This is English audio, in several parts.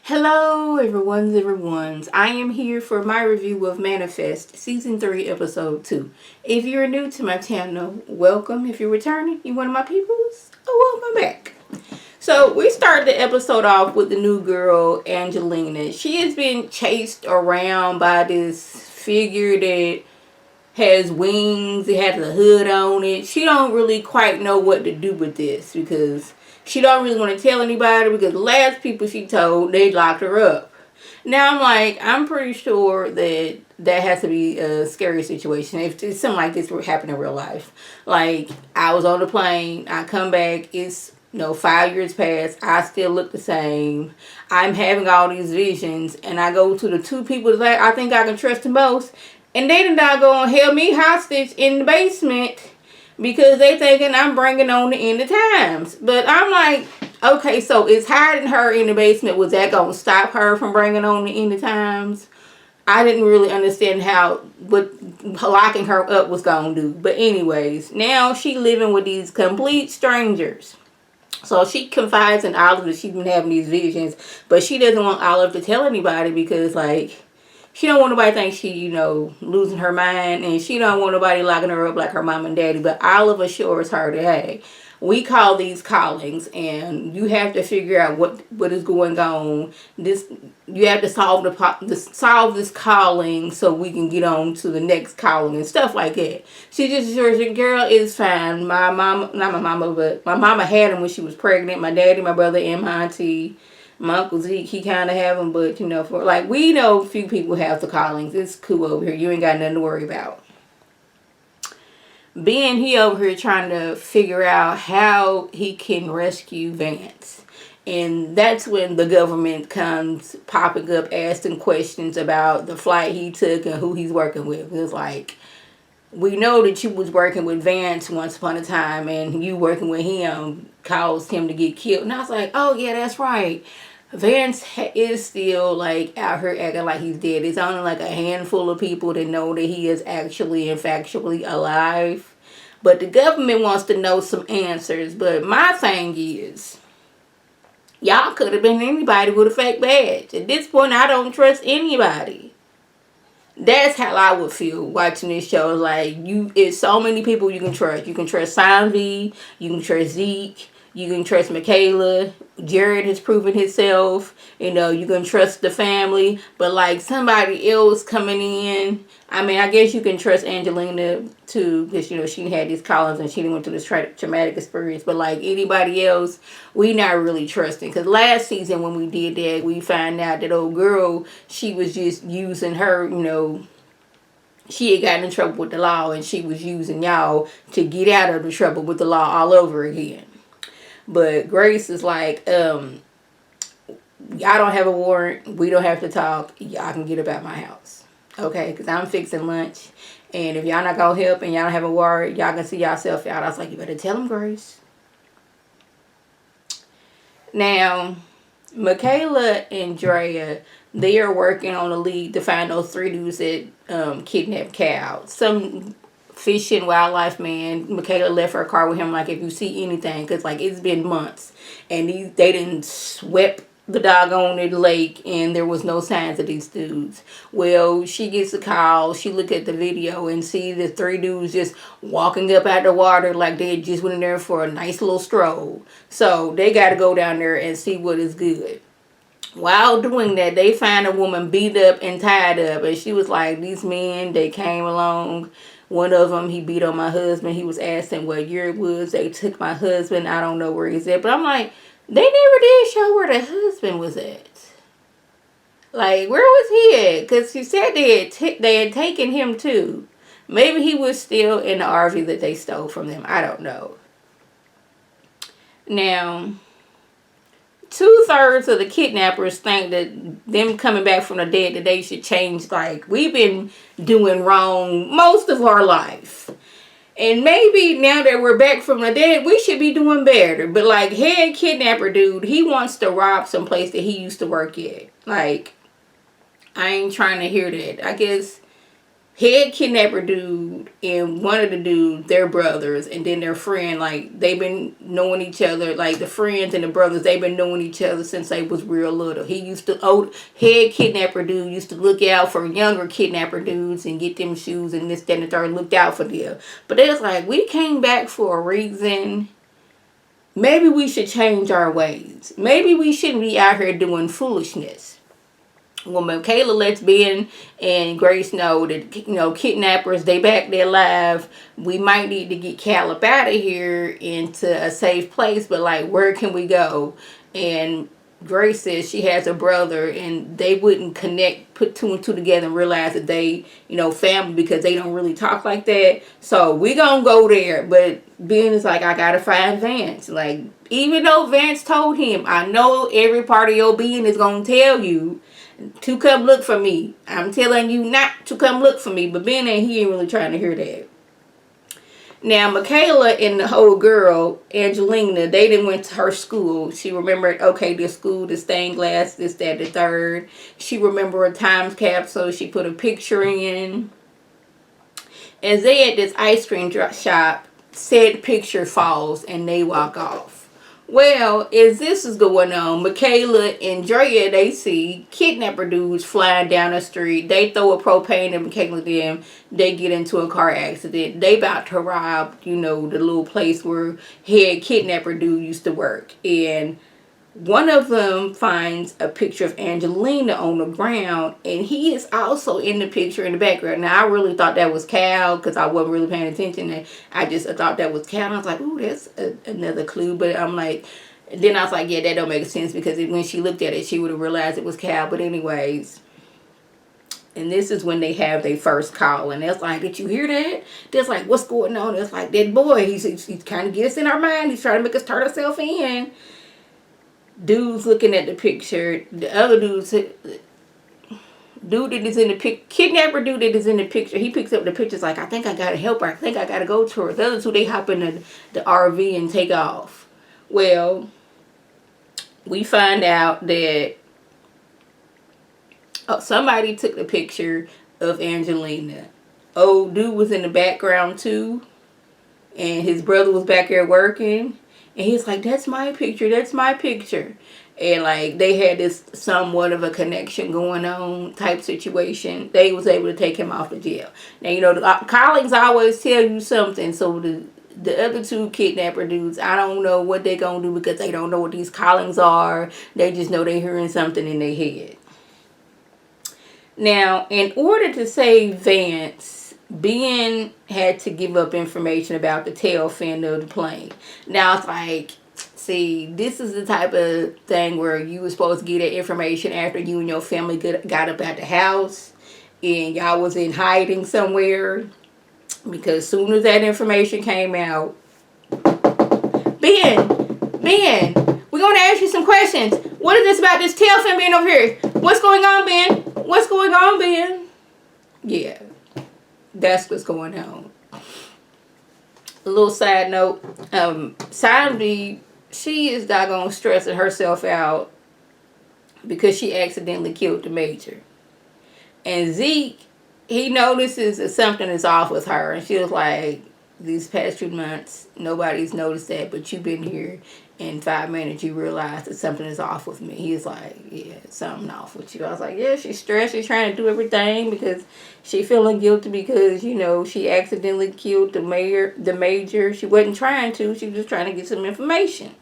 Hello, everyone's. I am here for my review of Manifest, Season 3, Episode 2. If you're new to my channel, welcome. If you're returning, you one of my peoples, welcome back. So, we started the episode off with the new girl, Angelina. She has been chased around by this figure that has wings, it has a hood on it. She don't really quite know what to do with this because she don't really want to tell anybody because the last people she told, they locked her up. Now I'm pretty sure that has to be a scary situation if something like this were happen in real life. Like, I was on the plane, I come back, it's 5 years past, I still look the same. I'm having all these visions, and I go to the two people that I think I can trust the most, and they did not go and held me hostage in the basement because they thinking I'm bringing on the end of times. But I'm like, okay, so is hiding her in the basement, was that going to stop her from bringing on the end of times? I didn't really understand what locking her up was going to do. But anyways, now she living with these complete strangers. So she confides in Olive that she's been having these visions, but she doesn't want Olive to tell anybody because, like, she don't want nobody to think she, losing her mind, and she don't want nobody locking her up like her mom and daddy. But Olive assures her that, hey, we call these callings, and you have to figure out what is going on. You have to solve this calling so we can get on to the next calling and stuff like that. She just assures her, girl, it's fine. My mama, not my mama, but my mama had him when she was pregnant. My daddy, my brother, and my auntie. My uncle Zeke, he kind of have them, but for we know a few people have the callings. It's cool over here. You ain't got nothing to worry about. Being he over here trying to figure out how he can rescue Vance. And that's when the government comes popping up, asking questions about the flight he took and who he's working with. It's like, we know that you was working with Vance once upon a time, and you working with him caused him to get killed. And I was like, oh yeah, that's right. Vance is still like out here acting like he's dead. It's only like a handful of people that know that he is actually and factually alive. But the government wants to know some answers. But my thing is, y'all could have been anybody with a fake badge. At this point, I don't trust anybody. That's how I would feel watching this show. Like, it's so many people you can trust. You can trust Sanvi, you can trust Zeke, you can trust Michaela. Jared has proven himself. You can trust the family. But like somebody else coming in, I guess you can trust Angelina too, because she had these callings and she went through this traumatic experience. But like anybody else, we not really trusting. Because last season when we did that, we found out that old girl, she was just using her, she had gotten in trouble with the law, and she was using y'all to get out of the trouble with the law all over again. But Grace is like, y'all don't have a warrant. We don't have to talk. Y'all can get about my house. Okay? Because I'm fixing lunch. And if y'all not going to help and y'all don't have a warrant, y'all can see yourself out. I was like, you better tell them, Grace. Now, Michaela and Drea, they are working on a lead to find those three dudes that kidnapped Cal. Some fish and wildlife man. Michaela left her car with him, like, if you see anything, because like it's been months and they didn't swept the doggone lake and there was no signs of these dudes. Well, she gets a call, she look at the video and see the three dudes just walking up out the water like they just went in there for a nice little stroll. So they got to go down there and see what is good. While doing that, they find a woman beat up and tied up, and she was like, these men, they came along. One of them, he beat on my husband. He was asking what year it was. They took my husband. I don't know where he's at. But I'm like, they never did show where the husband was at. Like, where was he at? Because she said they had taken him too. Maybe he was still in the RV that they stole from them. I don't know. Now, 2/3 of the kidnappers think that them coming back from the dead, that they should change. Like, we've been doing wrong most of our life. And maybe now that we're back from the dead, we should be doing better. But like, head kidnapper dude, he wants to rob some place that he used to work at. Like, I ain't trying to hear that. I guess head kidnapper dude and one of the dudes, they're brothers, and then their friend, like, they've been knowing each other, like, the friends and the brothers, they've been knowing each other since they was real little. He used to, head kidnapper dude used to look out for younger kidnapper dudes and get them shoes and this, that, and the third, looked out for them. But they was like, we came back for a reason. Maybe we should change our ways. Maybe we shouldn't be out here doing foolishness. Well, Michaela lets Ben and Grace know that, kidnappers, they back there alive. We might need to get Cal up out of here into a safe place, but, like, where can we go? And Grace says she has a brother, and they wouldn't put two and two together and realize that they, family, because they don't really talk like that. So we gonna go there. But Ben is like, I gotta find Vance. Like, even though Vance told him, I know every part of your being is gonna tell you to come look for me. I'm telling you not to come look for me. But Ben he ain't really trying to hear that. Now, Michaela and the whole girl, Angelina, they didn't went to her school. She remembered, okay, this school, the stained glass, this, that, the third. She remembered a time capsule. She put a picture in. As they at this ice cream shop, said picture falls and they walk off. Well, as this is going on, Michaela and Drea, they see kidnapper dudes flying down the street. They throw a propane at Michaela them. They get into a car accident. They about to rob, the little place where head kidnapper dude used to work. And one of them finds a picture of Angelina on the ground, and he is also in the picture in the background. Now, I really thought that was Cal, because I wasn't really paying attention. And I thought that was Cal. And I was like, ooh, that's another clue. But I'm like, then I was like, yeah, that don't make sense, because when she looked at it, she would have realized it was Cal. But anyways, and this is when they have their first call. And it's like, did you hear that? It's like, what's going on? It's like, that boy, he's kind of gets in our mind. He's trying to make us turn ourselves in. Dude's looking at the picture. The other dude that is in the kidnapper dude that is in the picture, he picks up the pictures like, I think I gotta help her. I think I gotta go to her. The other two, they hop in the RV and take off. Well, we find out that somebody took the picture of Angelina. Old dude was in the background too, and his brother was back there working. And he's like, that's my picture. That's my picture. And, like, they had this somewhat of a connection going on type situation. They was able to take him off the jail. Now, the colleagues always tell you something. So the other two kidnapper dudes, I don't know what they're going to do, because they don't know what these callings are. They just know they're hearing something in their head. Now, in order to save Vance, Ben had to give up information about the tail fin of the plane. Now, it's like, see, this is the type of thing where you were supposed to get that information after you and your family got up at the house and y'all was in hiding somewhere. Because as soon as that information came out, Ben, we're going to ask you some questions. What is this about this tail fin being over here? What's going on, Ben? What's going on, Ben? Yeah. That's what's going on. A little side note, Sandy, she is doggone stressing herself out because she accidentally killed the major. And Zeke, he notices that something is off with her. And she was like, these past few months, nobody's noticed that, but you've been here. In 5 minutes, you realize that something is off with me. He's like, yeah, something off with you. I was like, yeah, she's stressed. She's trying to do everything because she feeling guilty because, she accidentally killed the major. She wasn't trying to. She was just trying to get some information.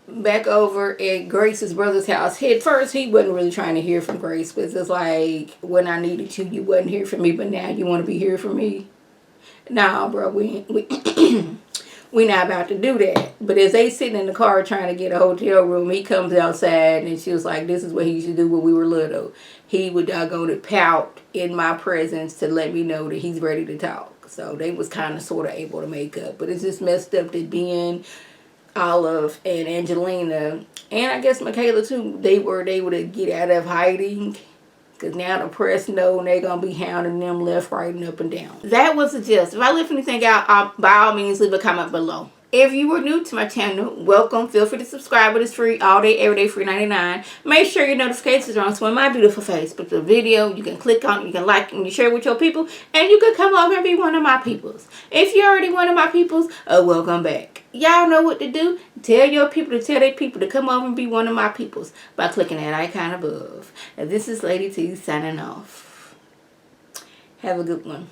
Back over at Grace's brother's house. At first, he wasn't really trying to hear from Grace, because it's like, when I needed you wasn't here for me, but now you want to be here for me? Nah, bro, we we're not about to do that. But as they sitting in the car trying to get a hotel room, he comes outside, and she was like, this is what he used to do when we were little. He would go to pout in my presence to let me know that he's ready to talk. So they was kind of sort of able to make up. But it's just messed up that Ben, Olive, and Angelina, and I guess Michaela too, they were able to get out of hiding. Because now the press know and they're going to be hounding them left, right, and up and down. That was the gist. If I left anything out, by all means, leave a comment below. If you are new to my channel, welcome. Feel free to subscribe. It is free all day, every day, free 99. Make sure your notifications are on so when my beautiful face puts a video, you can click on it, you can like it, and you share it with your people, and you can come over and be one of my peoples. If you're already one of my peoples, welcome back. Y'all know what to do. Tell your people to tell their people to come over and be one of my peoples by clicking that icon above. And this is Lady T signing off. Have a good one.